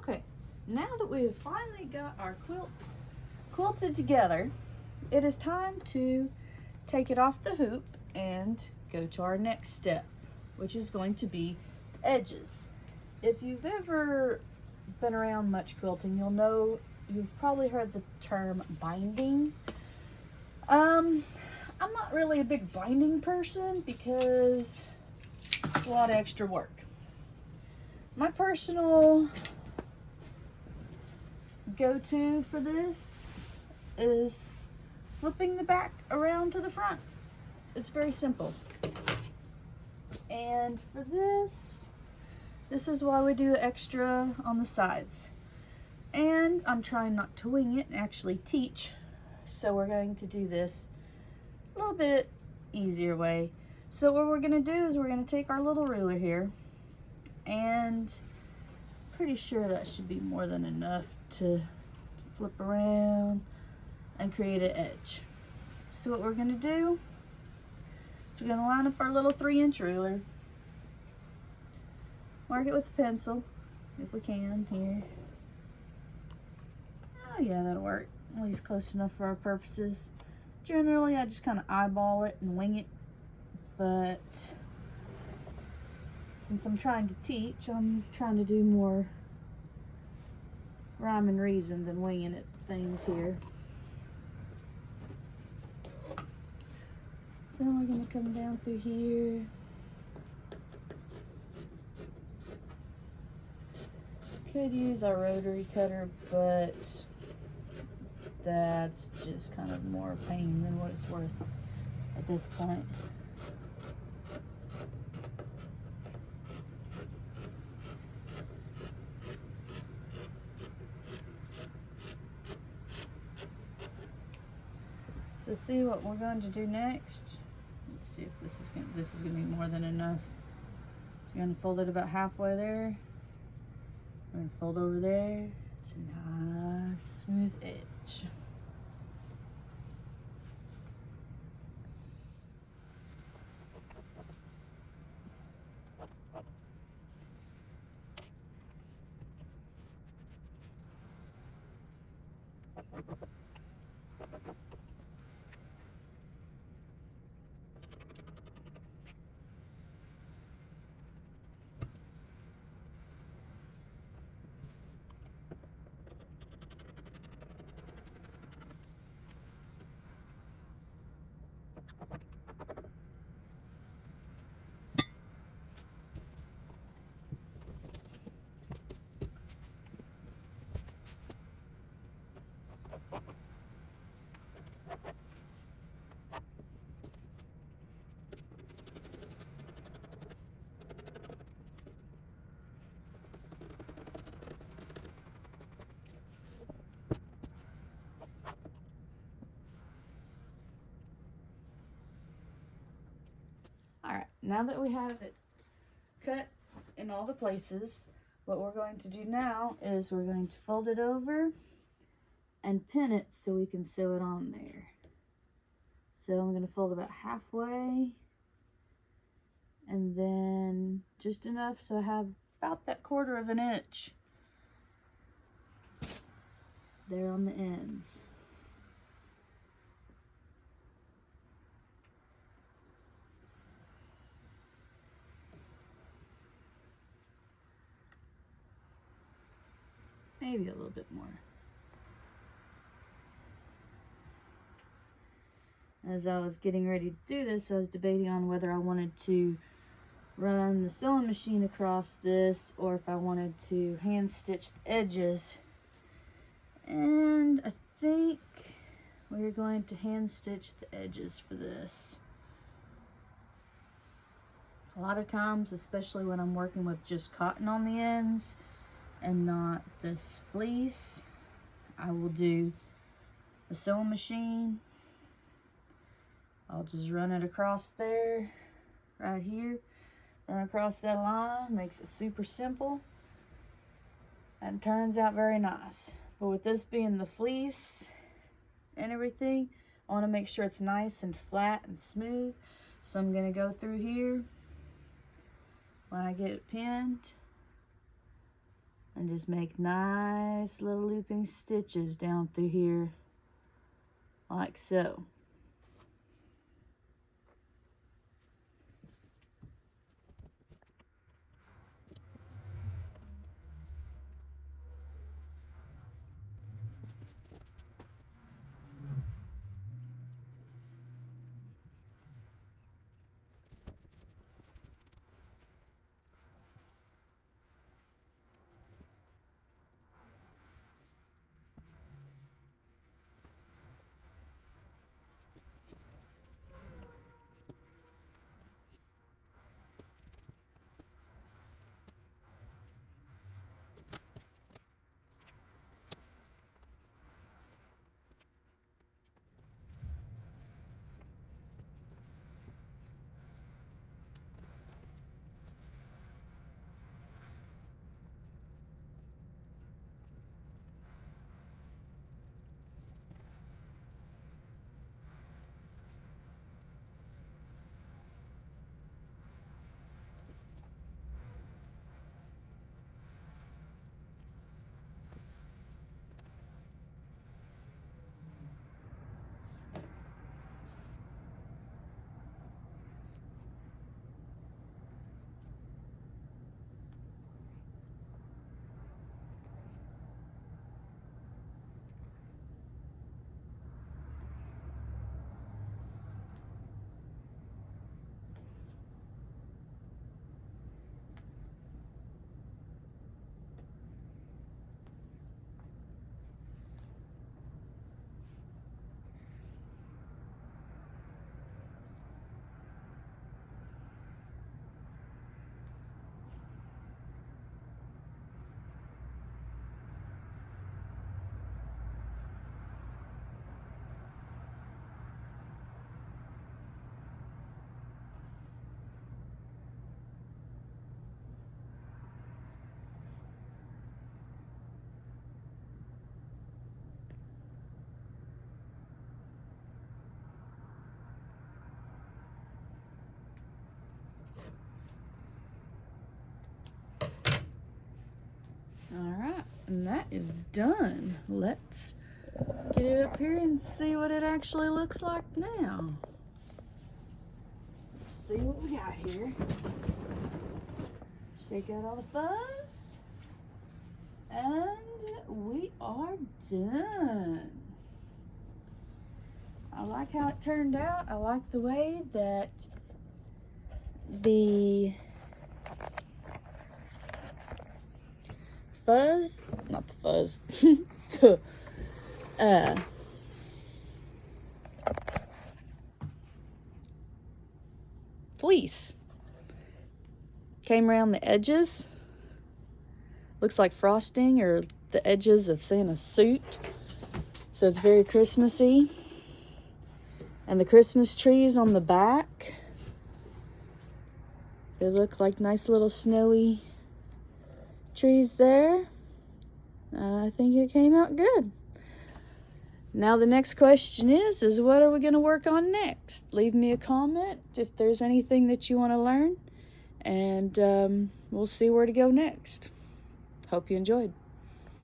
Okay, now that we've finally got our quilt quilted together, it is time to take it off the hoop and go to our next step, which is going to be edges. If you've ever been around much quilting, you'll know, you've probably heard the term binding. I'm not really a big binding person because it's a lot of extra work. My personal go-to for this is flipping the back around to the front. It's very simple. And for this is why we do extra on the sides. And I'm trying not to wing it and actually teach. So we're going to do this a little bit easier way. So what we're going to do is we're going to take our little ruler here, and pretty sure that should be more than enough to flip around and create an edge. So what we're going to do is we're going to line up our little 3-inch ruler, mark it with a pencil if we can here. Oh yeah, that'll work, at least close enough for our purposes. Generally I just kind of eyeball it and wing it, but since I'm trying to teach, I'm trying to do more rhyme and reason than winging it things here. So we're going to come down through here. Could use our rotary cutter, but that's just kind of more pain than what it's worth at this point. So see what we're going to do next. Let's see if this is going to be more than enough. You're going to fold it about halfway there. We're going to fold over there. It's a nice smooth edge. Alright, now that we have it cut in all the places, what we're going to do now is we're going to fold it over and pin it so we can sew it on there. So I'm going to fold about halfway, and then just enough so I have about that 1/4 of an inch there on the ends. Maybe a little bit more. As I was getting ready to do this, I was debating on whether I wanted to run the sewing machine across this or if I wanted to hand stitch the edges. And I think we're going to hand stitch the edges for this. A lot of times, especially when I'm working with just cotton on the ends and not this fleece, I will do a sewing machine. I'll just run it across there, right here, run across that line, makes it super simple, and turns out very nice. But with this being the fleece and everything, I want to make sure it's nice and flat and smooth. So I'm going to go through here when I get it pinned and just make nice little looping stitches down through here like so. Alright, and that is done. Let's get it up here and see what it actually looks like now. Let's see what we got here. Shake out all the fuzz. And we are done. I like how it turned out. I like the way that the fuzz, not the fuzz, fleece came around the edges. Looks like frosting or the edges of Santa's suit. So it's very Christmassy. And the Christmas trees on the back, they look like nice little snowy trees there. I think it came out good. Now the next question is what are we going to work on next? Leave me a comment if there's anything that you want to learn, and we'll see where to go next. Hope you enjoyed.